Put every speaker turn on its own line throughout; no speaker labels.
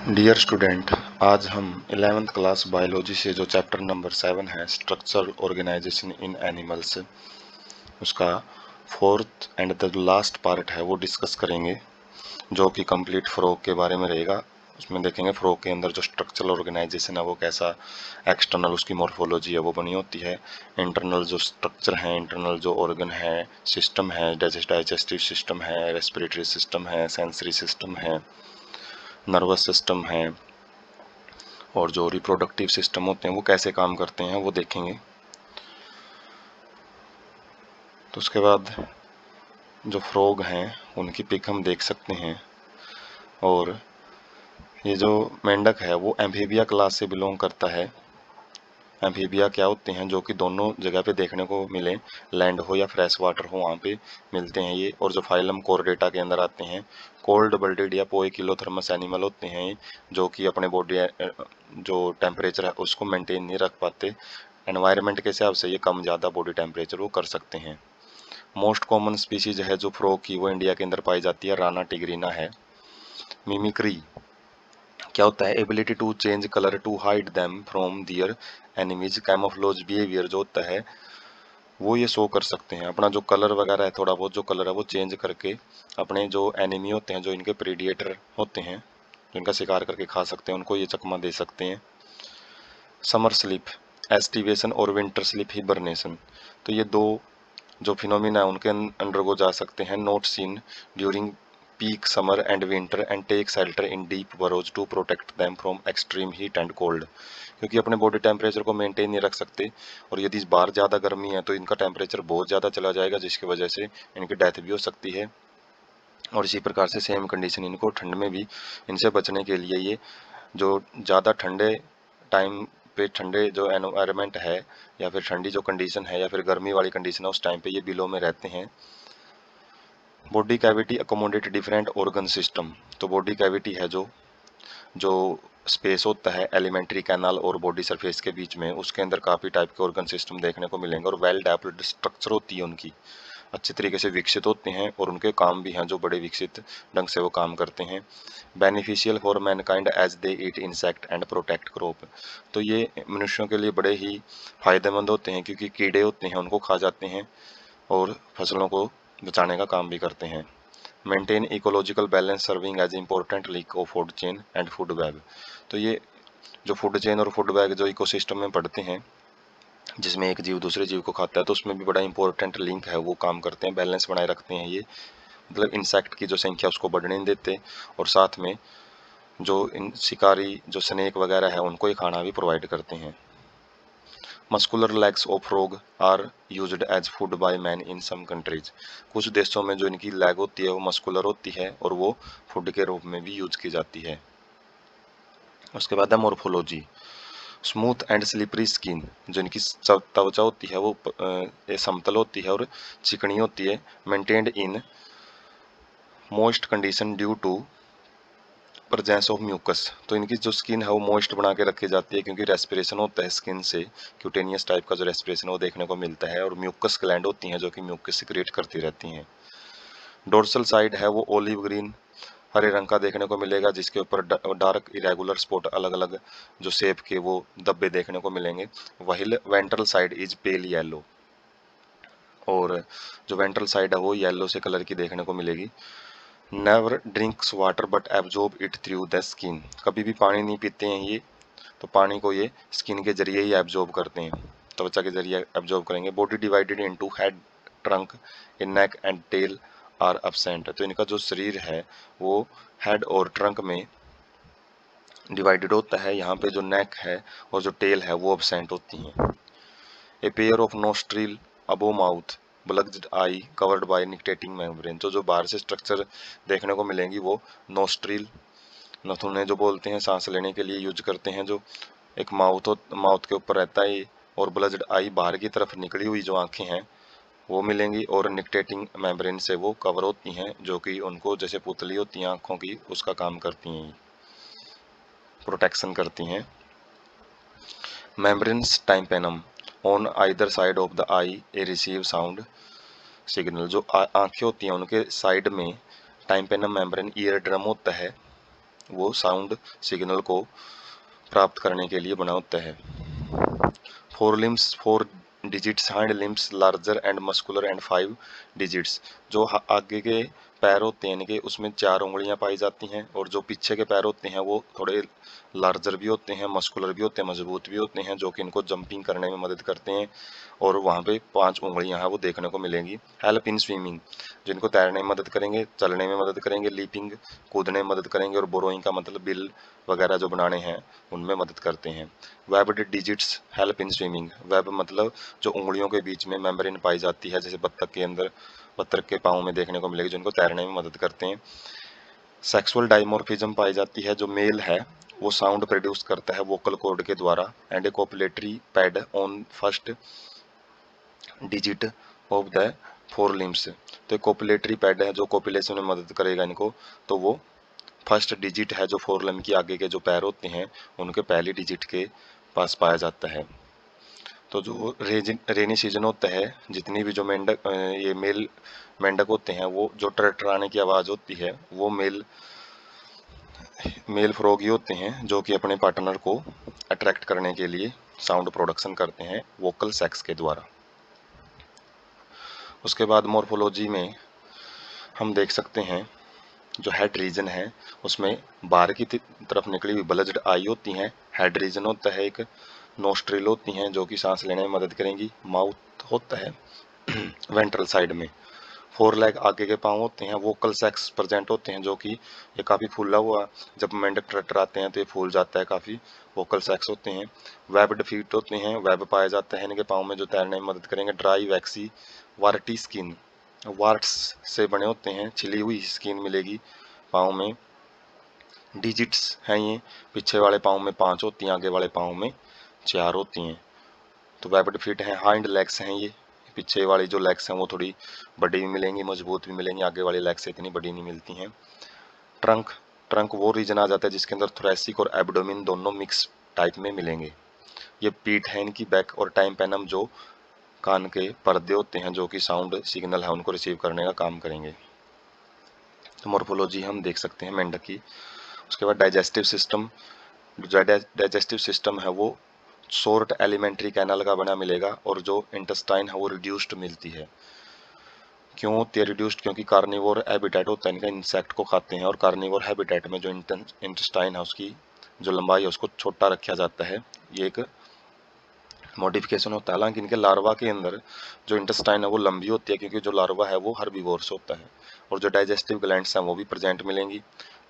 Dear student, आज हम 11th class biology से जो चैप्टर नंबर 7 है स्ट्रक्चरल ऑर्गेनाइजेशन इन एनिमल्स, उसका fourth and the last part है वो डिस्कस करेंगे, जो कि कंप्लीट फ्रॉग के बारे में रहेगा। उसमें देखेंगे फ्रॉग के अंदर जो स्ट्रक्चरल ऑर्गेनाइजेशन है वो कैसा, एक्सटर्नल उसकी मॉर्फोलॉजी है वो बनी होती है, इंटरनल जो स्ट्रक्चर है, इंटरनल जो ऑर्गन है, सिस्टम है, डाइजेस्टिव सिस्टम है, रेस्पिरेटरी सिस्टम है, सेंसरी सिस्टम है, नर्वस सिस्टम है, और जो रिप्रोडक्टिव सिस्टम होते हैं वो कैसे काम करते हैं वो देखेंगे। तो उसके बाद जो फ्रॉग हैं उनकी पिक हम देख सकते हैं, और ये जो मेंढक है वो एम्फीबिया क्लास से बिलोंग करता है। एम्फीबिया क्या होते हैं, जो कि दोनों जगह पे देखने को मिले, लैंड हो या फ्रेश वाटर हो वहाँ पे मिलते हैं ये। और जो फाइलम कोर्डेटा के अंदर आते हैं, कोल्ड ब्लडेड या पोइकिलोथर्मस एनिमल होते हैं ये, जो कि अपने बॉडी जो टेम्परेचर है उसको मेंटेन नहीं रख पाते। एनवायरनमेंट के हिसाब से ये कम ज़्यादा बॉडी टेम्परेचर वो कर सकते हैं। मोस्ट कॉमन स्पीसीज है जो फ्रॉग की वो इंडिया के अंदर पाई जाती है, राना टिग्रीना है। मिमिक्री क्या होता है, ability to change colour to hide them from their enemies. Camouflage behaviour जो होता है वो ये शो कर सकते हैं, अपना जो कलर वगैरह है, थोड़ा बहुत जो कलर है वो चेंज करके अपने जो एनिमी होते हैं, जो इनके प्रीडिएटर होते हैं, जो इनका शिकार करके खा सकते हैं, उनको ये चकमा दे सकते हैं। समर स्लीप एस्टिवेशन और विंटर स्लीप हिबरनेशन, तो ये दो जो फिनोमिना है उनके अंडरगो जा सकते हैं। Not seen during peak summer and winter and take shelter in deep burrows to protect them from extreme heat and cold, क्योंकि अपने बॉडी टेम्परेचर को मेंटेन नहीं रख सकते, और यदि बाहर ज़्यादा गर्मी है तो इनका टेम्परेचर बहुत ज़्यादा चला जाएगा, जिसकी वजह से इनकी डेथ भी हो सकती है। और इसी प्रकार से सेम कंडीशन इनको ठंड में भी, इनसे बचने के लिए ये जो ज़्यादा ठंडे टाइम पे, ठंडे जो एनवायरनमेंट है या फिर ठंडी जो कंडीशन है या फिर गर्मी वाली कंडीशन है, उस टाइम पे ये बिलो में रहते हैं। Body cavity accommodate different organ system, तो बॉडी कैविटी है जो जो स्पेस होता है एलिमेंट्री कैनाल और बॉडी सरफेस के बीच में, उसके अंदर काफ़ी टाइप के ऑर्गन सिस्टम देखने को मिलेंगे, और वेल डेवलप्ड स्ट्रक्चर होती है उनकी, अच्छे तरीके से विकसित होते हैं, और उनके काम भी हैं जो बड़े विकसित ढंग से वो काम करते हैं। Beneficial for mankind as they eat insect and protect crop, तो ये मनुष्यों के लिए बड़े ही फायदेमंद होते हैं, क्योंकि कीड़े होते हैं उनको खा जाते हैं और फसलों को बचाने का काम भी करते हैं। Maintain ecological balance serving as important link of food chain and food web, तो ये जो फूड चेन और फूड वेब जो इकोसिस्टम में पढ़ते हैं, जिसमें एक जीव दूसरे जीव को खाता है, तो उसमें भी बड़ा इंपॉर्टेंट लिंक है, वो काम करते हैं, बैलेंस बनाए रखते हैं ये, मतलब इंसेक्ट की जो संख्या उसको बढ़ने नहीं देते, और साथ में जो इन शिकारी जो स्नेक वगैरह है उनको ये खाना भी प्रोवाइड करते हैं। Muscular legs of frog are used as food by man in some countries, कुछ देशों में जो इनकी लेग होती है वो मस्कुलर होती है और वो फूड के रूप में भी यूज की जाती है। उसके बाद है morphology, smooth and slippery skin, जो इनकी त्वचा होती है वो समतल होती है और चिकनी होती है। Maintained in moist condition due to presence of mucus, तो इनकी जो स्किन है वो मॉइस्ट बना के रखी जाती है, क्योंकि रेस्पिरेशन होता है स्किन से, क्यूटेनियस टाइप का जो रेस्पिरेशन वो देखने को मिलता है, और म्यूकस ग्लैंड होती हैं जो कि म्यूकस सिक्रेट करती रहती हैं। डोर्सल साइड है वो ओलिव ग्रीन हरे रंग का देखने को मिलेगा, जिसके ऊपर डार्क इरेगुलर स्पॉट अलग अलग जो शेप के वो धब्बे देखने को मिलेंगे। वही ventral side is pale yellow, और जो वेंट्रल साइड है वो येलो से कलर की देखने को मिलेगी। Never drinks water but absorb it through the skin, कभी भी पानी नहीं पीते हैं ये, तो पानी को ये स्किन के जरिए ही एब्जॉर्ब करते हैं, त्वचा के जरिए एब्जॉर्ब करेंगे। Body divided into head, trunk, a neck and tail are absent, तो इनका जो शरीर है वो हेड और ट्रंक में डिवाइडेड होता है, यहाँ पे जो नेक है और जो टेल है वो एब्सेंट होती हैं। A pair of nostril above mouth, bulged eye covered by nictitating membrane, तो जो बाहर से स्ट्रक्चर देखने को मिलेंगी वो नोस्ट्रिल, नथुने जो बोलते हैं सांस लेने के लिए यूज करते हैं, जो एक माउथ के ऊपर रहता है, और ब्लज्ड आई बाहर की तरफ निकली हुई जो आंखें हैं वो मिलेंगी, और निकटेटिंग मेम्ब्रेन से वो कवर होती हैं, जो कि उनको जैसे पुतली होती हैं आंखों की उसका काम करती हैं, प्रोटेक्शन करती हैं। Membranes tympanum on either side of the I A receive sound signal, जो आंखें होती हैं उनके साइड में टाइम्पेनम मेम्ब्रेन ईयर ड्रम होता है, वो साउंड सिग्नल को प्राप्त करने के लिए बना होता है। Four limbs, 4 digits, hind limbs larger and muscular and 5 digits. जो आगे के पैर होते हैं इनके, उसमें 4 उंगलियां पाई जाती हैं, और जो पीछे के पैर होते हैं वो थोड़े लार्जर भी होते हैं, मस्कुलर भी होते हैं, मजबूत भी होते हैं, जो कि इनको जंपिंग करने में मदद करते हैं। और वहाँ पे 5 उंगलियां हैं वो देखने को मिलेंगी। हेल्प इन स्विमिंग, जिनको तैरने में मदद करेंगे, चलने में मदद करेंगे, लीपिंग कूदने में मदद करेंगे, और बोरोइंग का मतलब बिल वगैरह जो बनाने हैं उनमें मदद करते हैं। Webbed digits help in swimming, web मतलब जो उंगलियों के बीच में मेम्ब्रेन पाई जाती है, जैसे बत्तख के अंदर, बत्तख के पाँव में देखने को मिलेगी, जिनको तैरने में मदद करते हैं। सेक्सुअल डाइमॉर्फिज्म पाई जाती है, जो मेल है वो साउंड प्रोड्यूस करता है वोकल कॉर्ड के द्वारा। And A copulatory pad on first digit of the 4 limbs, तो कोपुलेटरी पैड है जो कोपुलेशन में मदद करेगा इनको, तो वो फर्स्ट डिजिट है जो 4 लिम्ब के आगे के जो पैर होते हैं उनके पहली डिजिट के पास पाया जाता है। तो जो रेनी सीजन होता है, जितनी भी जो मेंढक ये मेल मेंढक होते हैं, वो जो टरटराने की आवाज़ होती है वो मेल फ्रॉग ही होते हैं, जो कि अपने पार्टनर को अट्रैक्ट करने के लिए साउंड प्रोडक्शन करते हैं वोकल सेक्स के द्वारा। उसके बाद मॉर्फोलॉजी में हम देख सकते हैं जो हेड रीजन है उसमें बाहर की तरफ निकली हुई ब्लज्ड आई होती हैं। हेड रीजन होता है एक, नोस्ट्रिल होती हैं जो कि सांस लेने में मदद करेंगी, माउथ होता है वेंट्रल साइड में, 4 लेग आगे के पाँव होते हैं, वोकल सेक्स प्रेजेंट होते हैं जो कि ये काफ़ी फूला हुआ, जब मेंढक टरटराते हैं तो ये फूल जाता है काफ़ी, वोकल सेक्स होते हैं। वेब्ड फीट होते हैं, वेब पाया जाता है इनके पाँव में जो तैरने में मदद करेंगे। ड्राई वैक्सी वार्टी स्किन, वार्ट्स से बने होते हैं, छिली हुई स्किन मिलेगी पाँव में। डिजिट्स हैं ये, पीछे वाले पाँव में 5 होती हैं, आगे वाले पाँव में 4 होती हैं। तो वेब्ड फीट हैं। हाइंड लेग्स हैं ये, पीछे वाली जो लेग्स हैं वो थोड़ी बड़ी भी मिलेंगी, मजबूत भी मिलेंगी, आगे वाली लेग्स इतनी बड़ी नहीं मिलती हैं। ट्रंक, ट्रंक वो रीजन आ जाता है जिसके अंदर थोरेसिक और एब्डोमिन दोनों मिक्स टाइप में मिलेंगे। ये पीठ है इनकी, बैक और टाइम्पेनम जो कान के पर्दे होते हैं जो कि साउंड सिग्नल है उनको रिसीव करने का काम करेंगे। तो मोर्फोलॉजी हम देख सकते हैं मेंढक की। उसके बाद डाइजेस्टिव सिस्टम, डाइजेस्टिव सिस्टम है वो शॉर्ट एलिमेंट्री कैनल का बना मिलेगा, और जो इंटेस्टाइन है वो रिड्यूस्ड मिलती है। क्यों होती है रिड्यूस्ड? क्योंकि कार्निवोर हैबिटेट होता है इनका, इंसेक्ट को खाते हैं, और कार्निवोर हैबिटेट में जो इंटेस्टाइन है उसकी जो लंबाई है उसको छोटा रखा जाता है। ये एक मॉडिफिकेशन होता है। हालांकि इनके लार्वा के अंदर जो इंटेस्टाइन है वो लंबी होती है, क्योंकि जो लार्वा है वो हर्बीवोर्स होता है, और जो डाइजेस्टिव ग्लैंड्स हैं वो भी प्रेजेंट मिलेंगी।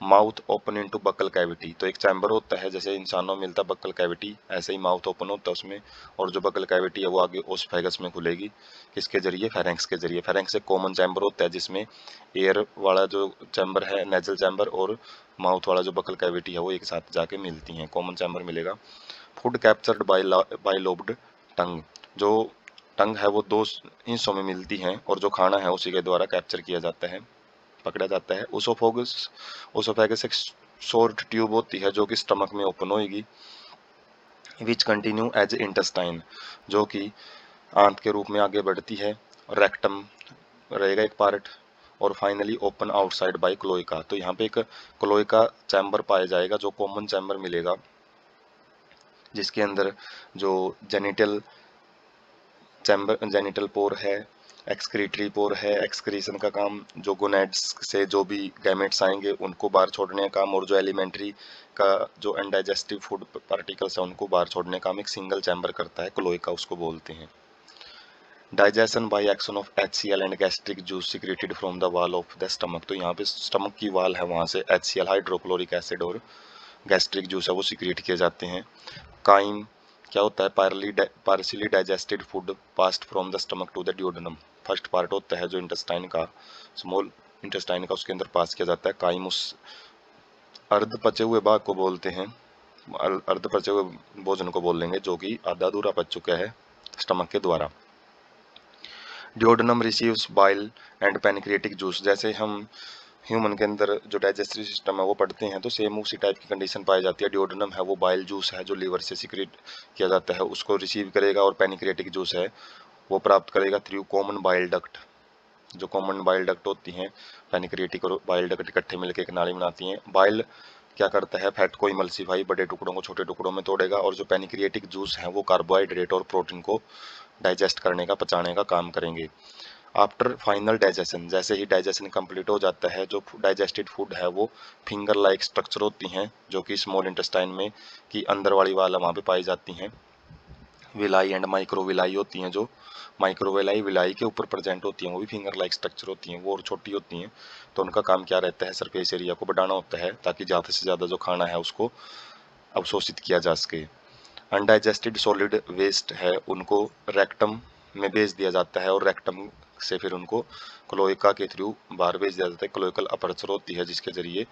Mouth open into buccal cavity, तो एक चैम्बर होता है जैसे इंसानों में मिलता है बक्कल कैविटी, ऐसे ही माउथ ओपन होता है उसमें, और जो बक्कल कैविटी है वो आगे ओसफेगस में खुलेगी, किसके जरिए? फेरेंक्स के जरिए। फेरेंक्स एक कॉमन चैम्बर होता है जिसमें एयर वाला जो चैम्बर है नेजल चैम्बर और माउथ वाला जो बक्कल कैविटी है वो एक साथ जाके मिलती हैं, कॉमन चैम्बर मिलेगा। फूड कैप्चर्ड बाय लोब्ड टंग, जो टंग है वो 2 हिस्सों में मिलती हैं, और जो खाना है उसी के द्वारा कैप्चर किया जाता है, पकड़ा जाता है। ओसोफेगस एक शॉर्ट ट्यूब होती है जो कि स्टमक में ओपन होगी, विच कंटिन्यू एज इंटेस्टाइन, जो कि आंत के रूप में आगे बढ़ती है। रेक्टम रहेगा एक पार्ट, और finally open outside by cloaca, तो यहाँ पे एक क्लोइका चैम्बर पाया जाएगा जो कॉमन चैम्बर मिलेगा, जिसके अंदर जो जेनिटल पोर है, एक्सक्रीटरी पोर है, एक्सक्रीशन का काम, जो गोनेड्स से जो भी गैमेट्स आएंगे उनको बाहर छोड़ने का काम, और जो एलिमेंट्री का जो अनडाइजेस्टिव फूड पार्टिकल्स है उनको बाहर छोड़ने का काम एक सिंगल चैम्बर करता है, क्लोइका उसको बोलते हैं। Digestion by action of HCl and gastric juice secreted from the wall of the stomach, तो यहाँ पे स्टमक की वाल है वहाँ से HCl हाइड्रोक्लोरिक एसिड और गैस्ट्रिक जूस है वो सिक्रेट किए जाते हैं। काइम क्या होता है? Partially digested food passed from the stomach to the duodenum, first part होता है जो इंटेस्टाइन का, स्मॉल इंटेस्टाइन का, उसके अंदर पास किया जाता है। काइम उस अर्ध पचे हुए भाग को बोलते हैं, अर्ध पचे हुए भोजन को बोल लेंगे जो कि आधा अधूरा पच चुका है स्टमक के द्वारा। Duodenum receives bile and pancreatic juice, जैसे हम ह्यूमन के अंदर जो डाइजेस्टिव सिस्टम है वो पढ़ते हैं तो सेम उसी टाइप की कंडीशन पाई जाती है। ड्यूडेनम है वो बाइल जूस है जो लीवर से सिक्रेट किया जाता है उसको रिसीव करेगा, और पैनक्रियाटिक जूस है वो प्राप्त करेगा थ्रू कॉमन बाइल डक्ट, जो कॉमन बाइल डक्ट होती हैं पैनक्रियाटिक और बाइल डक्ट इकट्ठे मिलकर एक नाली बनाती हैं। बाइल क्या करता है, फैट को इमल्सिफाई, बड़े टुकड़ों को छोटे टुकड़ों में तोड़ेगा, और जो पैनक्रिएटिक जूस है वो कार्बोहाइड्रेट और प्रोटीन को डाइजेस्ट करने का, पचाने का काम करेंगे। आफ्टर फाइनल डाइजेशन, जैसे ही डाइजेशन कंप्लीट हो जाता है, जो डाइजेस्टेड फूड है वो फिंगर लाइक स्ट्रक्चर होती हैं, जो कि स्मॉल इंटेस्टाइन में की अंदर वाली वाला वहाँ पे पाई जाती हैं। विलाई एंड माइक्रोविलाई होती हैं, जो माइक्रोविलाई विलाई के ऊपर प्रेजेंट होती हैं, वो भी फिंगर लाइक स्ट्रक्चर होती हैं, वो और छोटी होती हैं। तो उनका काम क्या रहता है, सरफेस एरिया को बढ़ाना होता है ताकि ज़्यादा से ज़्यादा जो खाना है उसको अवशोषित किया जा सके। अनडाइजेस्टेड सॉलिड वेस्ट है, उनको रेक्टम में भेज दिया जाता है, और रेक्टम से फिर उनको क्लोएका के थ्रू बाहर भेज दिया जाता है। क्लोएकल अपर्चर होती है जिसके जरिए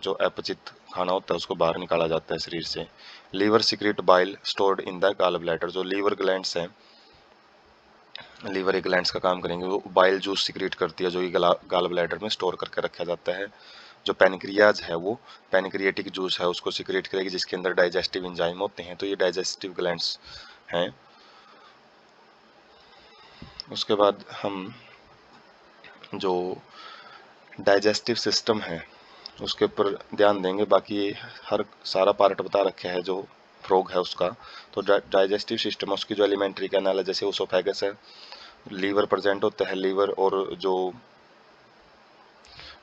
जो अपचित खाना होता है उसको बाहर निकाला जाता है शरीर से। Liver secrete bile stored in the gall bladder, जो लीवर ग्लैंड्स हैं, लीवर एक ग्लैंड्स का काम करेंगे, वो बाइल जूस सीक्रेट करती है जो कि गॉल ब्लैडर में स्टोर करके रखा जाता है। जो पैनक्रियाज है वो पैनक्रिएटिक जूस है उसको सीक्रेट करेगी, जिसके अंदर डाइजेस्टिव एंजाइम होते हैं। तो ये डाइजेस्टिव ग्लैंड्स हैं। उसके बाद हम जो डाइजेस्टिव सिस्टम है उसके ऊपर ध्यान देंगे, बाकी हर सारा पार्ट बता रखा है जो फ्रॉग है उसका। तो डाइजेस्टिव सिस्टम, उसकी जो एलिमेंट्री कैनाल है, जैसे ओसोफेगस है, लीवर प्रेजेंट होता है, लीवर और जो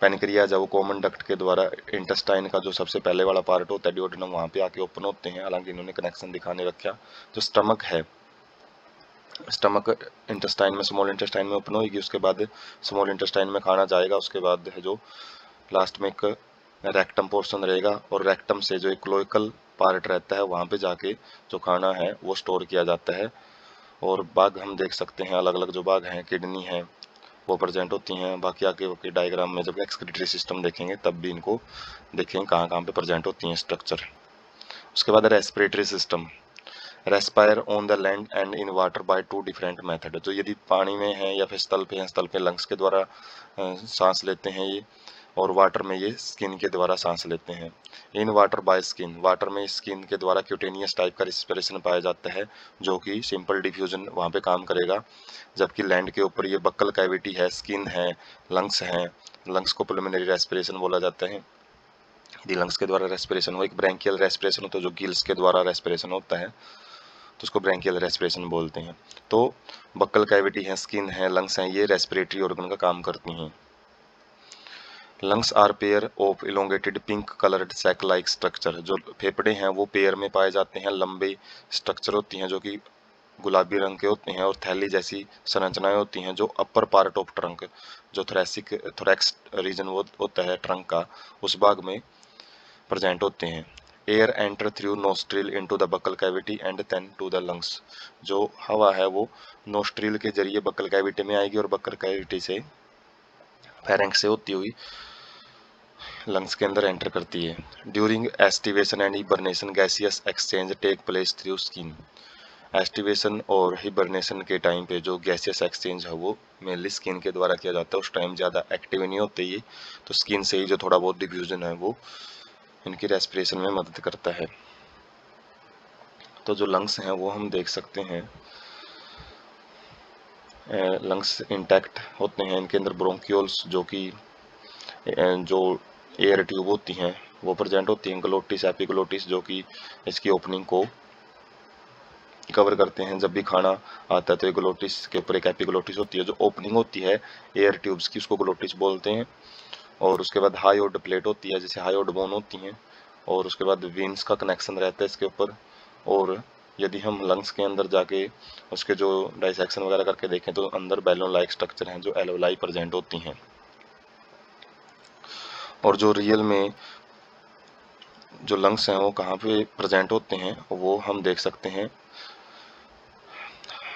पैनक्रियाज है वो कॉमन डक्ट के द्वारा इंटेस्टाइन का जो सबसे पहले वाला पार्ट होता है डिओडेनम, वहाँ पे आके ओपन होते हैं। हालांकि इन्होंने कनेक्शन दिखाने रखा। जो स्टमक है, स्टमक इंटेस्टाइन में, स्मॉल इंटेस्टाइन में ओपन होगी, उसके बाद स्मॉल इंटेस्टाइन में खाना जाएगा, उसके बाद है जो लास्ट में एक रेक्टम पोर्शन रहेगा, और रेक्टम से जो एक क्लोइकल पार्ट रहता है वहाँ पे जाके जो खाना है वो स्टोर किया जाता है। और भाग हम देख सकते हैं, अलग अलग जो भाग हैं, किडनी है वो प्रेजेंट होती हैं। बाकी आगे के डायग्राम में जब एक्सक्रीटरी सिस्टम देखेंगे तब भी इनको देखेंगे कहाँ कहाँ पे प्रेजेंट होती हैं स्ट्रक्चर। उसके बाद respiratory system, respire on the land and in water by two different method. जो यदि पानी में है या फिर स्थल पे है, स्थल पे लंग्स के द्वारा सांस लेते हैं ये, और वाटर में ये स्किन के द्वारा सांस लेते हैं। In water by skin, water में स्किन के द्वारा क्यूटेनियस टाइप का रेस्पिरेशन पाया जाता है, जो कि सिंपल डिफ्यूजन वहाँ पे काम करेगा। जबकि लैंड के ऊपर ये बक्कल कैविटी है, स्किन है, लंग्स हैं, लंग्स को प्रिलिमिनरी रेस्पिरेशन बोला जाता है। यदि लंग्स के द्वारा रेस्पिरेशन हो, एक ब्रैंकियल रेस्पिरेशन होता है जो गिल्स के द्वारा रेस्पिरेशन होता है, तो उसको ब्रैंकियल रेस्पिरेशन बोलते हैं। तो बक्कल कैविटी है, स्किन है, लंग्स हैं, ये रेस्पिरेटरी ऑर्गन का काम करती हैं। Lungs are pair of elongated pink coloured sac like structure, जो फेफड़े हैं वो पेयर में पाए जाते हैं, लंबे स्ट्रक्चर होती हैं जो कि गुलाबी रंग के होते हैं, और थैली जैसी संरचनाएं होती हैं जो अपर पार्ट ऑफ ट्रंक, जो थोरैक्स रीजन वो होता है ट्रंक का, उस भाग में प्रेजेंट होते हैं। Air enter through nostril into the buccal cavity and then to the lungs, जो हवा है वो नोस्ट्रिल के जरिए बकल कैविटी में आएगी और बकल कैविटी से फेरेंक्स से होती हुई लंग्स के अंदर एंटर करती है। During aestivation and hibernation gaseous exchange take place through skin, aestivation और हिबरनेशन के टाइम पे जो गैसियस एक्सचेंज है वो मेनली स्किन के द्वारा किया जाता है। उस टाइम ज़्यादा एक्टिव नहीं होते ये, तो स्किन से ही जो थोड़ा बहुत डिफ्यूजन है वो इनकी रेस्पिरेशन में मदद करता है। तो जो लंग्स हैं वो हम देख सकते हैं, लंग्स इंटैक्ट होते हैं, इनके अंदर ब्रोंक्यूल्स जो कि जो एयर ट्यूब होती हैं वो प्रेजेंट होती हैं, ग्लोटिस एपिग्लोटिस जो कि इसकी ओपनिंग को कवर करते हैं। जब भी खाना आता है तो ग्लोटिस के ऊपर एक एपिग्लोटिस होती है, जो ओपनिंग होती है एयर ट्यूब्स की, उसको ग्लोटिस बोलते हैं। और उसके बाद हायोड प्लेट होती है, जैसे हायोड बोन होती हैं, और उसके बाद वेन्स का कनेक्शन रहता है इसके ऊपर। और यदि हम लंग्स के अंदर जाके उसके जो डाइसेक्शन वगैरह करके देखें तो अंदर बैलून लाइक स्ट्रक्चर हैं जो एलोलाई प्रेजेंट होती हैं। और जो रियल में जो लंग्स हैं वो कहाँ पे प्रेजेंट होते हैं वो हम देख सकते हैं,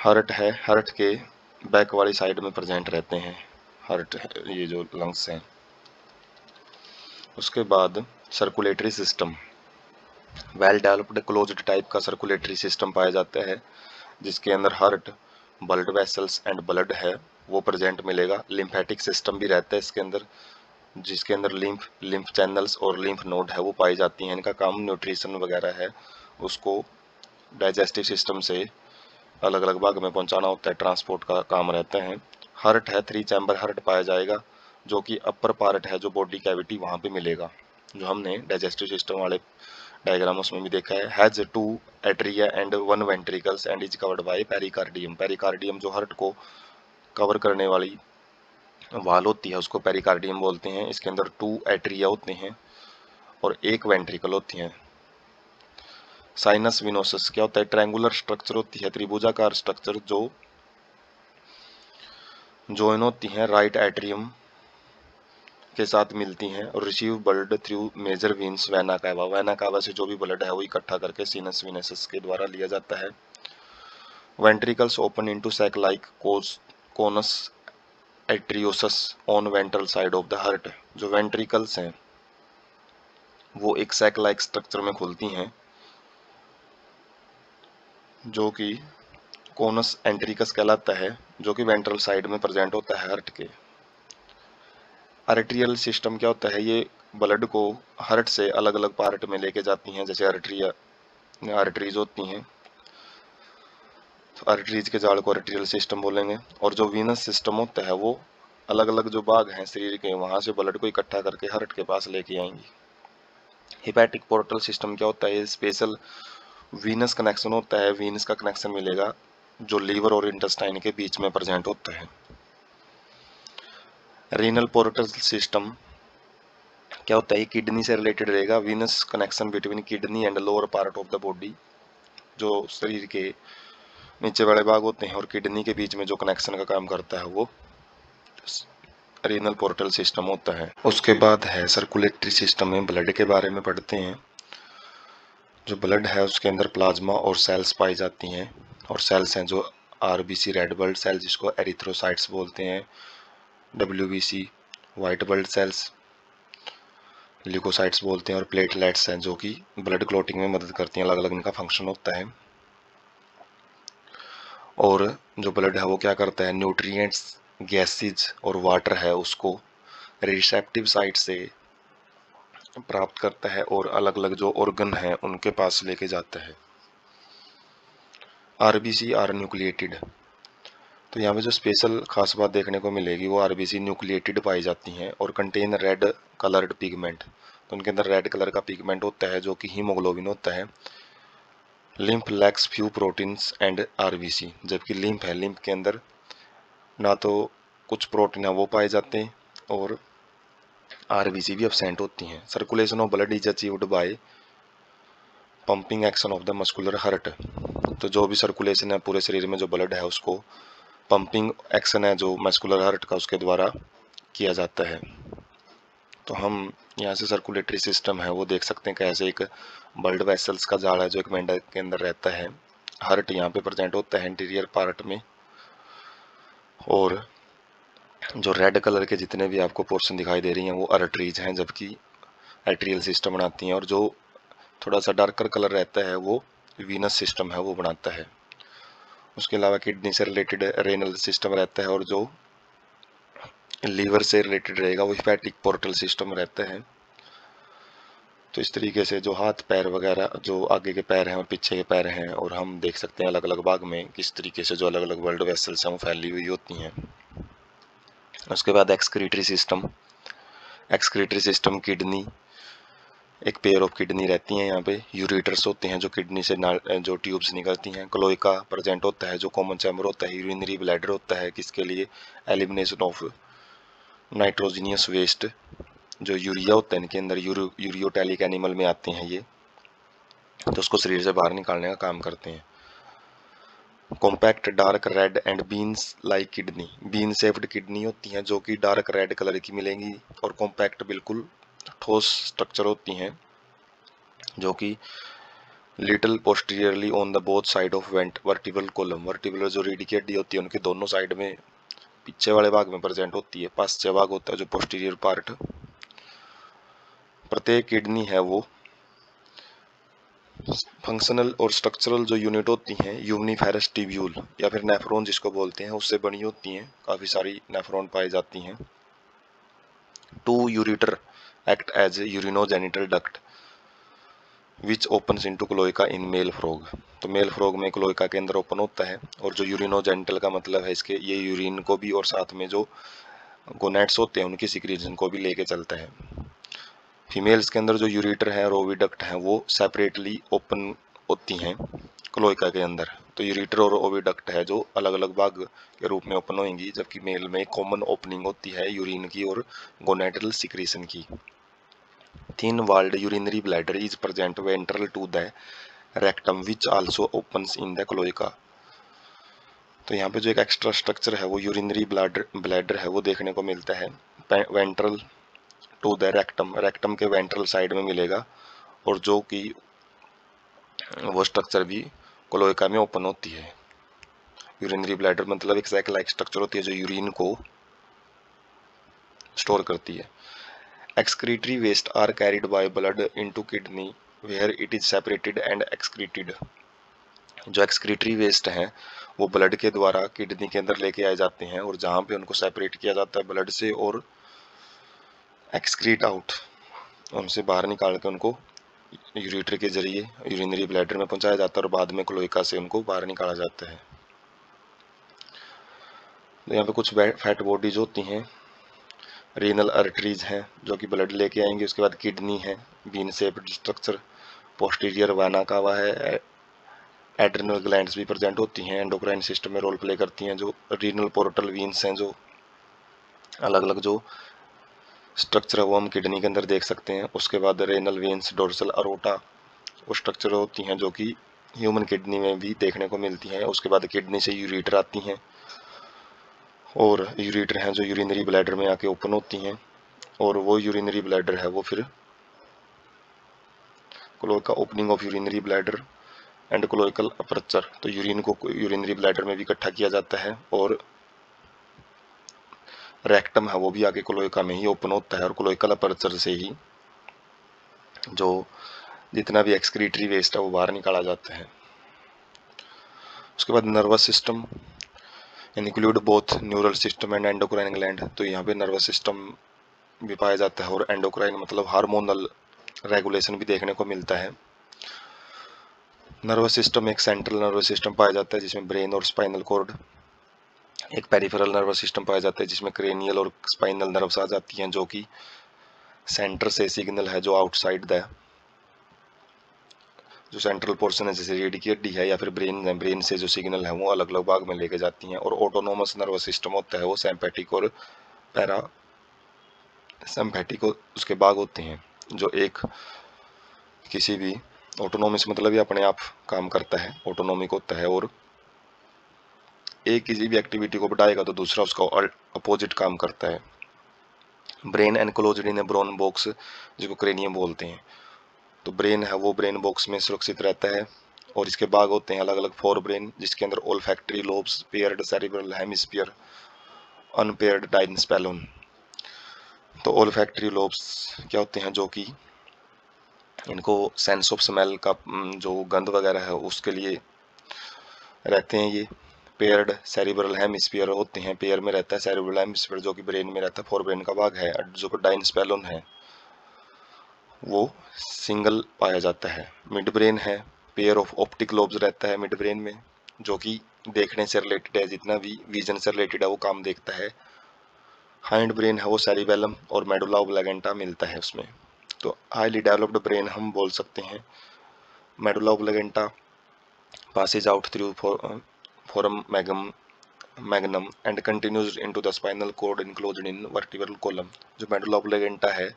हार्ट है, हार्ट के बैक वाली साइड में प्रेजेंट रहते हैं हार्ट, ये जो लंग्स हैं। उसके बाद circulatory system, well developed closed type का सर्कुलेटरी सिस्टम पाया जाता है, जिसके अंदर heart, blood vessels and blood है वो प्रेजेंट मिलेगा। लिम्फेटिक सिस्टम भी रहता है इसके अंदर, जिसके अंदर लिम्फ चैनल्स और लिम्फ नोड है वो पाई जाती हैं। इनका काम न्यूट्रिशन वगैरह है उसको डाइजेस्टिव सिस्टम से अलग अलग भाग में पहुंचाना होता है, ट्रांसपोर्ट का काम रहता है। हार्ट है, 3 चैम्बर हार्ट पाया जाएगा, जो कि अपर पार्ट है जो बॉडी कैविटी वहाँ पे मिलेगा। जो हमने डाइजेस्टिव सिस्टम वाले डायग्राम उसमें भी देखा है। Has 2 atria and 1 ventricles and is covered by pericardium. Pericardium जो हार्ट को कवर करने वाली वाल होती है उसको पेरिकार्डियम बोलते हैं। इसके अंदर 2 एट्रिया होते हैं और 1 वेंट्रिकल होती है। साइनस विनोसस क्या होता है? ट्रायंगुलर स्ट्रक्चर होती है, त्रिभुजाकार स्ट्रक्चर जो जॉइन होती हैं राइट एट्रियम के साथ मिलती हैं और receive blood through major veins vena cava. Vena cava से जो भी ब्लड है वो इकट्ठा करके सीनस विनसस के द्वारा लिया जाता है। Ventricles open into sac like conus arteriosus on ventral side of the heart. जो वेंट्रिकल्स हैं वो एक सैक लाइक स्ट्रक्चर में खुलती हैं जो कि कोनस एंट्रिकस कहलाता है, जो कि वेंट्रल साइड में प्रेजेंट होता है हार्ट के। आर्टेरियल सिस्टम क्या होता है? ये ब्लड को हार्ट से अलग अलग पार्ट में लेके जाती हैं, जैसे आर्टरीज होती हैं, तो आर्टरीज के जाल को आर्टेरियल सिस्टम बोलेंगे। और जो वीनस सिस्टम होता है वो अलग अलग जो भाग हैं शरीर के वहां से ब्लड को इकट्ठा करके हार्ट के पास लेके आएंगी। हिपैटिक पोर्टल सिस्टम क्या होता है? ये स्पेशल वीनस कनेक्शन होता है, वीनस का कनेक्शन मिलेगा जो लीवर और इंटेस्टाइन के बीच में प्रेजेंट होता है। रीनल पोर्टल सिस्टम क्या होता है? किडनी से रिलेटेड रहेगा। Venus connection between kidney and lower part of the body, जो शरीर के नीचे वाले भाग होते हैं और किडनी के बीच में जो कनेक्शन का काम करता है वो रीनल पोर्टल सिस्टम होता है। उसके बाद है सर्कुलेटरी सिस्टम में ब्लड के बारे में पढ़ते हैं। जो ब्लड है उसके अंदर प्लाज्मा और सेल्स पाई जाती हैं, और सेल्स हैं जो आरबीसी रेड ब्लड सेल जिसको एरिथ्रोसाइट्स बोलते हैं, WBC white blood cells leucocytes बोलते हैं, और प्लेटलेट्स हैं जो कि ब्लड क्लॉटिंग में मदद करती हैं। अलग अलग इनका फंक्शन होता है। और जो ब्लड है वो क्या करता है? न्यूट्रिएंट्स, गैसेज और वाटर है उसको रिसेप्टिव साइट से प्राप्त करता है और अलग अलग जो ऑर्गन है उनके पास लेके जाता है। आरबीसी आर न्यूक्लिएटेड, तो यहाँ पे जो स्पेशल खास बात देखने को मिलेगी वो आरबीसी न्यूक्लिएटेड पाई जाती हैं और कंटेन रेड कलर्ड पिगमेंट। तो उनके अंदर रेड कलर का पिगमेंट होता है जो कि हीमोग्लोबिन होता है। Lymph lakhs few proteins and RBC, जबकि लिम्फ है, लिम्फ के अंदर ना तो कुछ प्रोटीन है वो पाए जाते हैं और आरबीसी भी एब्सेंट होती हैं। Circulation of blood is achieved by pumping action of the muscular heart. तो जो भी सर्कुलेशन है पूरे शरीर में जो ब्लड है उसको पंपिंग एक्शन है जो मस्कुलर हार्ट का उसके द्वारा किया जाता है। तो हम यहाँ से सर्कुलेटरी सिस्टम है वो देख सकते हैं कैसे एक ब्लड वेसल्स का जाल है जो एक मेंढक के अंदर रहता है। हार्ट यहाँ पे प्रेजेंट होता है इंटीरियर पार्ट में, और जो रेड कलर के जितने भी आपको पोर्शन दिखाई दे रही हैं वो आर्टरीज हैं, जबकि एट्रियल सिस्टम बनाती हैं। और जो थोड़ा सा डार्कर कलर रहता है वो वीनस सिस्टम है वो बनाता है। उसके अलावा किडनी से रिलेटेड रेनल सिस्टम रहता है, और जो लीवर से रिलेटेड रहेगा वो हिपैटिक पोर्टल सिस्टम रहता है। तो इस तरीके से जो हाथ पैर वगैरह जो आगे के पैर हैं और पीछे के पैर हैं, और हम देख सकते हैं अलग अलग भाग में किस तरीके से जो अलग अलग ब्लड वेसल्स हैं वो फैली हुई होती हैं। उसके बाद excretory system. Excretory system kidney, एक पेयर ऑफ किडनी रहती हैं यहाँ पे, यूरेटर्स होते हैं जो किडनी से जो ट्यूब्स निकलती हैं। क्लोएका प्रेजेंट होता है जो कॉमन चैम्बर होता है। यूरिनरी ब्लैडर होता है किसके लिए? एलिमिनेशन ऑफ नाइट्रोजिनियस वेस्ट, जो यूरिया होता है इनके अंदर यूरियोटैलिक एनिमल में आते हैं ये, तो उसको शरीर से बाहर निकालने का काम करते हैं। Compact dark red and beans like kidney, bean shaped kidney होती हैं जो कि डार्क रेड कलर की मिलेंगी और कॉम्पैक्ट बिल्कुल ठोस स्ट्रक्चर होती हैं, जो कि little posteriorly on the both side of vertebral column. Vertebral जो रीढ़ की हड्डी होती है उनके दोनों साइड में पीछे वाले भाग में प्रेजेंट होती है। पाश्च भाग होता है जो पोस्टीरियर पार्ट। प्रत्येक किडनी है वो फंक्शनल और स्ट्रक्चरल जो यूनिट होती हैं यूनिफेरस ट्यूब्यूल या फिर नेफ्रॉन जिसको बोलते हैं उससे बनी होती हैं। काफ़ी सारी नेफ्रॉन पाई जाती हैं। 2 ureter act as urinogenital duct which opens into cloaca in male frog. तो मेल फ्रॉग में क्लोएका के अंदर ओपन होता है, और जो यूरिनोजेनिटल का मतलब है इसके ये यूरिन को भी और साथ में जो गोनेट्स होते हैं उनकी सिक्रीजन को भी लेके चलता है। फीमेल्स के अंदर जो यूरेटर है और ओविडक्ट है वो सेपरेटली ओपन होती हैं क्लोएका के अंदर। तो यूरेटर और ओविडक्ट है जो अलग अलग भाग के रूप में ओपन होंगी, जबकि मेल में कॉमन ओपनिंग होती है यूरिन की और गोनेडल सिक्रीशन की। Thin walled urinary bladder is present ventral to the rectum which also opens in the cloaca. तो यहाँ पे जो एक एक्स्ट्रा स्ट्रक्चर है वो यूरिनरी ब्लैडर है वो देखने को मिलता है ventral to the rectum, rectum के वेंट्रल साइड में मिलेगा, और जो कि वो स्ट्रक्चर भी क्लोएका में ओपन होती है। यूरिनरी ब्लैडर मतलब एक सैक लाइक स्ट्रक्चर होती है जो यूरिन को स्टोर करती है। Excretory waste are carried by blood into kidney where it is separated and excreted. जो एक्सक्रीटरी वेस्ट हैं वो ब्लड के द्वारा किडनी के अंदर लेके आए जाते हैं, और जहाँ पे उनको सेपरेट किया जाता है ब्लड से और एक्सक्रीट आउट, उनसे बाहर निकाल के उनको यूरेटर के जरिए यूरिनरी ब्लैडर में पहुंचाया जाता है, और बाद में क्लोएका से उनको बाहर निकाला जाता है। तो यहाँ पे कुछ फैट बॉडीज होती हैं, रीनल आर्टरीज हैं जो कि ब्लड लेके आएंगे, उसके बाद किडनी है, बीन शेप्ड स्ट्रक्चर, पोस्टीरियर वाना कावा है, एड्रिनल ग्लैंड्स भी प्रेजेंट होती हैं, एंडोक्राइन सिस्टम में रोल प्ले करती हैं, जो रीनल पोर्टल वीन्स हैं, जो अलग अलग जो स्ट्रक्चर है वो हम किडनी के अंदर देख सकते हैं। उसके बाद रेनल वेन्स, डोर्सल अरोटा, वो स्ट्रक्चर होती हैं जो कि ह्यूमन किडनी में भी देखने को मिलती हैं। उसके बाद किडनी से यूरेटर आती हैं, और यूरेटर हैं जो यूरिनरी ब्लैडर में आके ओपन होती हैं, और वो यूरिनरी ब्लैडर है वो फिर cloaca opening of urinary bladder and cloacal aperture, तो यूरिन को यूरिनरी ब्लैडर में भी इकट्ठा किया जाता है, और रेक्टम है वो भी आगे क्लोएका में ही ओपन होता है, और क्लोएकल अपर्चर से ही जो जितना भी एक्सक्रीटरी वेस्ट है वो बाहर निकाला जाता है। उसके बाद nervous system include both neural system and endocrine gland, तो यहाँ पे नर्वस सिस्टम भी पाया जाता है, और एंडोक्राइन मतलब हार्मोनल रेगुलेशन भी देखने को मिलता है। नर्वस सिस्टम एक सेंट्रल नर्वस सिस्टम पाया जाता है जिसमें ब्रेन और स्पाइनल कॉर्ड, एक पेरिफेरल नर्वस सिस्टम पाया जाता है जिसमें क्रेनियल और स्पाइनल नर्व्स आ जाती हैं, जो कि सेंटर से सिग्नल है जो आउटसाइड द जो सेंट्रल पोर्शन है, जैसे रीढ़ की हड्डी है या फिर ब्रेन है, ब्रेन से जो सिग्नल है वो अलग अलग भाग में लेके जाती हैं। और ऑटोनोमस नर्वस सिस्टम होता है वो सिंपैथिक और पैरा सिंपैथिक उसके भाग होते हैं, जो एक किसी भी ऑटोनोमस मतलब ये अपने आप काम करता है, ऑटोनोमिक होता है, और एक किसी भी एक्टिविटी को बढ़ाएगा तो दूसरा उसका अपोजिट काम करता है। Brain enclosed in a brain box जिसको क्रेनियम बोलते हैं, तो ब्रेन है वो ब्रेन बॉक्स में सुरक्षित रहता है, और इसके भाग होते हैं अलग अलग फोर ब्रेन, जिसके अंदर olfactory lobes, paired cerebral hemisphere, unpaired diencephalon. तो ओल्फैक्टरी लोब्स क्या होते हैं, जो कि इनको सेंस ऑफ स्मेल का जो गंध वगैरह है उसके लिए रहते हैं ये। पेयर्ड सेरिब्रल हेमिस्फीयर होते हैं, पेयर में रहता है सेरिब्रल हेमिस्फीयर जो कि ब्रेन में रहता है, फोर ब्रेन का भाग है। जो डाइनस्पेलोन है वो सिंगल पाया जाता है। मिड ब्रेन है, पेयर ऑफ ऑप्टिक लोब्स रहता है मिड ब्रेन में, जो कि देखने से रिलेटेड है, जितना भी विजन से रिलेटेड है वो काम देखता है। हाइंड ब्रेन है वो सेरिबेलम और मेडुला ओब्लांगेटा मिलता है उसमें। तो हाईली डेवलप्ड ब्रेन हम बोल सकते हैं। Medulla oblongata passes out through foramen magnum and continues into the spinal cord enclosed in vertebral column। जो मेडुला ओब्लांगेटा है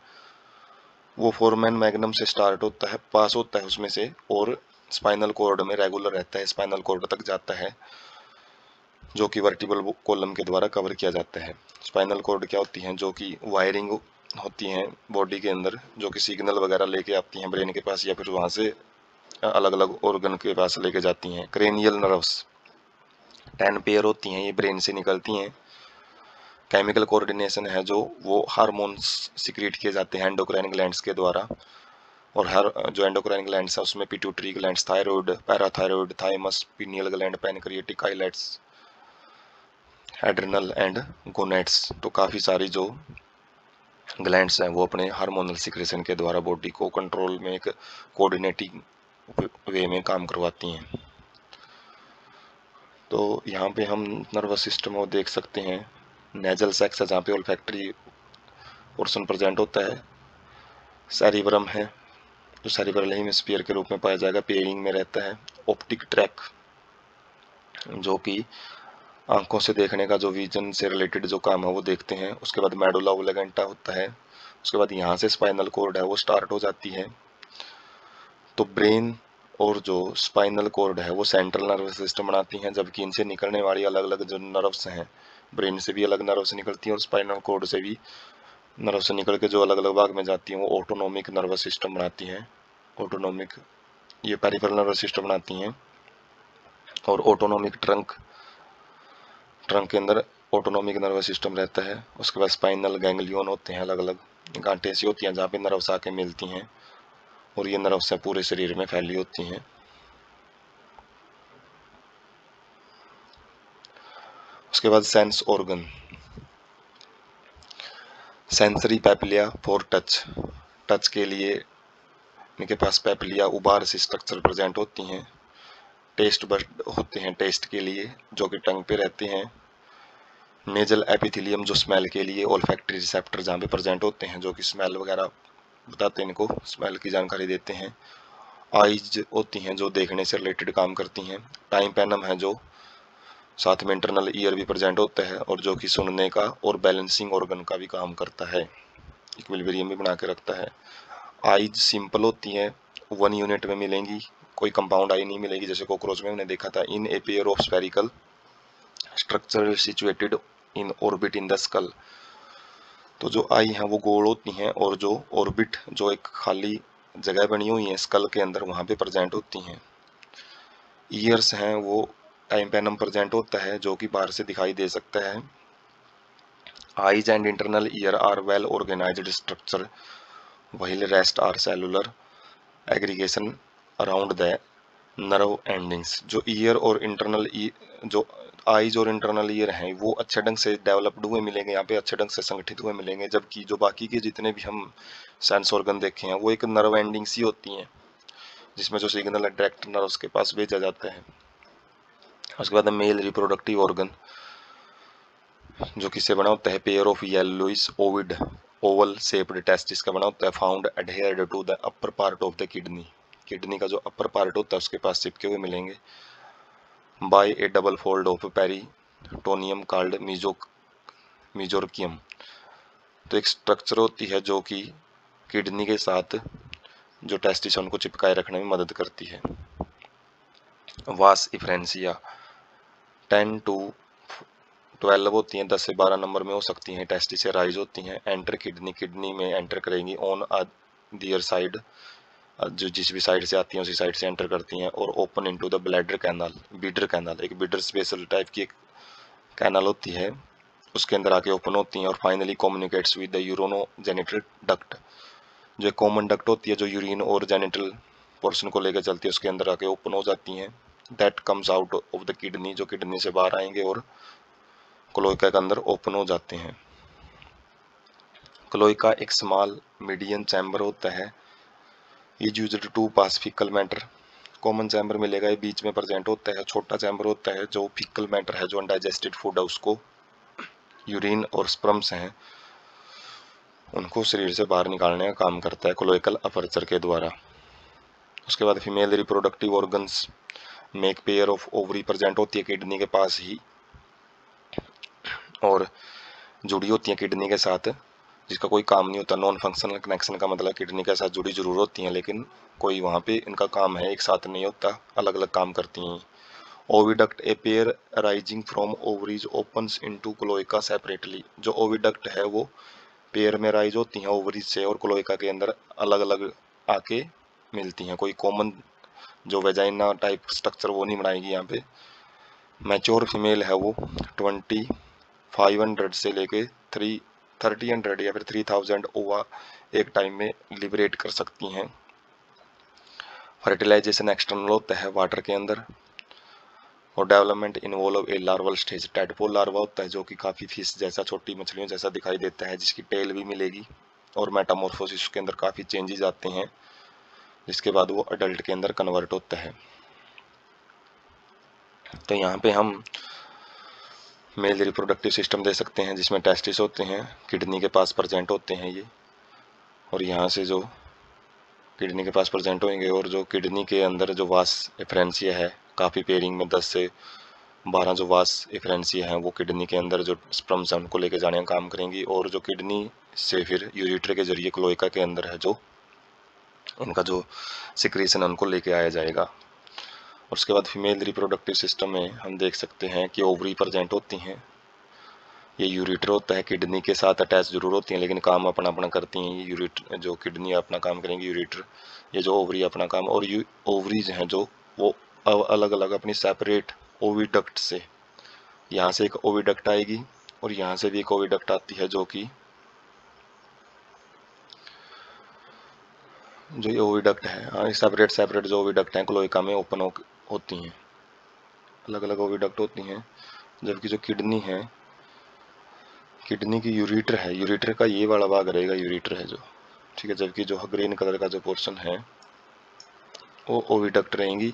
वो फोरमेन मैग्नम से स्टार्ट होता है, पास होता है उसमें से, और स्पाइनल कॉर्ड में रेगुलर रहता है, स्पाइनल कॉर्ड तक जाता है, जो कि वर्टिब्रल कॉलम के द्वारा कवर किया जाता है। स्पाइनल कॉर्ड क्या होती हैं, जो कि वायरिंग होती हैं बॉडी के अंदर, जो कि सिग्नल वगैरह लेके आती हैं ब्रेन के पास या फिर वहाँ से अलग अलग ऑर्गन के पास लेके जाती हैं। क्रेनियल नर्व्स 10 पेयर होती हैं, ये ब्रेन से निकलती हैं। केमिकल कोऑर्डिनेशन है जो वो हार्मोन्स सिक्रीट किए जाते हैं एंडोक्राइन ग्लैंड्स के द्वारा, और हर जो एंडोक्राइन ग्लैंड्स है उसमें pituitary glands, thyroid, parathyroid, thymus, pineal gland, pancreatic islets, adrenal and gonads. तो काफ़ी सारी जो ग्लैंड्स हैं वो अपने हार्मोनल सिक्रेशन के द्वारा बॉडी को कंट्रोल में एक कोऑर्डिनेटिंग वे में काम करवाती हैं। तो यहाँ पे हम नर्वस सिस्टम को देख सकते हैं। नेजल सैक्स है जहाँ पे ओल्फैक्टरी पोर्शन प्रेजेंट होता है, सेरिब्रम है जो सेरिब्रल हेमिस्फीयर के रूप में पाया जाएगा, पेयरिंग में रहता है। ऑप्टिक ट्रैक जो कि आंखों से देखने का जो विजन से रिलेटेड जो काम है वो देखते हैं। उसके बाद मेडुला ओब्लिगेंटा होता है। उसके बाद यहाँ से स्पाइनल कॉर्ड है वो स्टार्ट हो जाती है। तो ब्रेन और जो स्पाइनल कॉर्ड है वो सेंट्रल नर्वस सिस्टम बनाती हैं, जबकि इनसे निकलने वाली अलग अलग जो नर्व्स हैं, ब्रेन से भी अलग नर्व्स निकलती हैं और स्पाइनल कॉर्ड से भी नर्व से निकल के जो अलग अलग भाग में जाती हैं वो ऑटोनोमिक नर्वस सिस्टम बनाती हैं। ऑटोनोमिक ये पेरिफेरल नर्वस सिस्टम बनाती हैं। और ऑटोनोमिक ट्रंक के अंदर ऑटोनोमिक नर्वस सिस्टम रहता है। उसके बाद स्पाइनल गैंग्लियन होते हैं, अलग अलग गांठें सी होती हैं जहाँ पे नर्व्स आके मिलती हैं और ये नर्व्स से पूरे शरीर में फैली होती हैं। उसके बाद sense organ, sensory papillae for touch, touch के लिए इनके पास पैपिलिया उबार से स्ट्रक्चर प्रेजेंट होती हैं। टेस्ट बड होते हैं टेस्ट के लिए जो कि टंग पे रहते हैं। नेजल एपिथेलियम जो स्मेल के लिए, ओल्फैक्टरी रिसेप्टर जहाँ पे प्रेजेंट होते हैं जो कि स्मेल वगैरह बताते हैं, इनको स्मेल की जानकारी देते हैं। आइज होती हैं जो देखने से रिलेटेड काम करती हैं। टाइम्पैनम है जो साथ में इंटरनल ईयर भी प्रेजेंट होता है और जो कि सुनने का और बैलेंसिंग ऑर्गन का भी काम करता है, इक्विलिब्रियम भी बना के रखता है। आइज सिंपल होती हैं, 1 यूनिट में मिलेंगी, कोई कंपाउंड आई नहीं मिलेगी जैसे कॉकरोच में हमने देखा था। In a pair of spherical structure situated in orbit in the skull, तो जो आई हैं वो गोल होती हैं और जो ऑर्बिट जो एक खाली जगह बनी हुई है स्कल के अंदर वहाँ पे प्रेजेंट होती हैं। ईयर्स हैं वो टाइम्पैनम प्रेजेंट होता है जो कि बाहर से दिखाई दे सकता है। Eyes and internal ear are well organised structure while rest are cellular aggregation around the nerve endings. जो ईयर और इंटरनल जो आइज और इंटरनल ईयर हैं वो अच्छे ढंग से डेवलप्ड हुए मिलेंगे, यहाँ पे अच्छे ढंग से संगठित हुए मिलेंगे, जबकि जो बाकी के जितने भी हम सेंस ऑर्गन देखे हैं वो एक नर्व एंडिंग्स ही होती हैं जिसमें जो सिग्नल डायरेक्ट नर्व्स के पास भेजा जाता है। उसके बाद मेल रिप्रोडक्टिव ऑर्गन जो किससे बना होता है, pair of yellowish ovoid oval shaped testis का बना होता है, found adhered to the upper part of the kidney, kidney का जो अपर पार्ट होता है उसके पास चिपके हुए मिलेंगे। By a double fold of peritoneum called mesorchium, तो एक स्ट्रक्चर होती है जो कि किडनी के साथ जो टेस्टिस उनको चिपकाए रखने में मदद करती है। वास इफ्रेंसिया 10 to 12 होती हैं, 10 से 12 नंबर में हो सकती हैं, टेस्टिस से राइज होती हैं। एंटर किडनी, किडनी में एंटर करेंगी ऑन दियर साइड, जो जिस भी साइड से आती हैं उसी साइड से एंटर करती हैं। और open into the bladder canal, bidder canal, एक बीडर स्पेशल टाइप की एक कैनाल होती है उसके अंदर आके ओपन होती हैं। और finally communicates with the urinogenital duct, जो एक कॉमन डक्ट होती है जो यूरिन और जेनिटल पोर्शन को लेकर चलती है उसके अंदर आके ओपन हो जाती हैं। That comes out of the kidney, जो किडनी से बाहर आएंगे और क्लोइका के अंदर ओपन हो जाते हैं। क्लोइका एक स्मॉल मीडियम चैम्बर होता है, ये used to pass faecal matter, common chamber मिलेगा, ये बीच में प्रेजेंट होता है। छोटा चैम्बर होता है जो फीकल मैटर है, जो अनडाइजेस्टेड फूड है उसको, यूरिन और स्पर्म्स हैं उनको शरीर से बाहर निकालने का काम करता है क्लोइकल अपर्चर के द्वारा। उसके बाद फीमेल रिप्रोडक्टिव ऑर्गन्स में एक पेयर ऑफ ओवरी प्रेजेंट होती है किडनी के पास ही और जुड़ी होती हैं किडनी के साथ, जिसका कोई काम नहीं होता। नॉन फंक्शनल कनेक्शन का मतलब किडनी के साथ जुड़ी जरूर होती हैं लेकिन कोई वहाँ पे इनका काम है एक साथ नहीं होता, अलग अलग काम करती हैं। Oviduct a pair rising from ovaries opens into cloaca separately, जो ओविडक्ट है वो पेयर में राइज होती हैं ओवरीज से और क्लोइका के अंदर अलग अलग आके मिलती हैं, कोई कॉमन जो वेजाइना टाइप स्ट्रक्चर वो नहीं बनाएगी यहाँ पे। मैच्योर फीमेल है वो 2500 से लेके 300 या फिर 3000 ओवा एक टाइम में लिबरेट कर सकती हैं। फर्टिलाइजेशन एक्सटर्नल होता है वाटर के अंदर और डेवलपमेंट इन्वॉल्व ए लार्वल स्टेज, टैडपोल लार्वा होता है जो कि काफ़ी फिश जैसा, छोटी मछलियों जैसा दिखाई देता है, जिसकी टेल भी मिलेगी। और मेटामॉर्फोसिस के अंदर काफ़ी चेंजेस आते हैं जिसके बाद वो अडल्ट के अंदर कन्वर्ट होता है। तो यहाँ पे हम मेल रिप्रोडक्टिव सिस्टम दे सकते हैं जिसमें टेस्टिस होते हैं, किडनी के पास प्रेजेंट होते हैं ये, और यहाँ से जो किडनी के पास प्रेजेंट होंगे, और जो किडनी के अंदर जो वास एफरेंसिया है, काफ़ी पेयरिंग में 10 से 12 जो वास एफरेंसिया हैं वो किडनी के अंदर जो स्पर्म्स हैं उनको लेके जाने का काम करेंगी, और जो किडनी से फिर यूरेटर के जरिए क्लोएका के अंदर है जो उनका जो सिक्रीशन है उनको लेके आया जाएगा। और उसके बाद फीमेल रिप्रोडक्टिव सिस्टम में हम देख सकते हैं कि ओवरी प्रेजेंट होती हैं। ये यूरेटर होता है, किडनी के साथ अटैच जरूर होती हैं लेकिन काम अपना अपना करती हैं। ये यूरेटर जो किडनी अपना काम करेंगी, यूरेटर, ये जो ओवरी अपना काम, और ओवरीज हैं जो वो अलग अलग अपनी सेपरेट ओविडक्ट से, यहाँ से एक ओविडक्ट आएगी और यहाँ से भी एक ओविडक्ट आती है, जो कि जो ये ओविडक्ट है, सेपरेट सेपरेट जो ओविडक्ट हैं क्लोएका में ओपन होती हैं, अलग अलग ओविडक्ट होती हैं। जबकि जो किडनी है, किडनी की यूरेटर है, यूरेटर का ये वाला भाग रहेगा, यूरेटर है जो, ठीक है। जबकि जो ग्रीन कलर का जो पोर्शन है वो ओविडक्ट रहेंगी।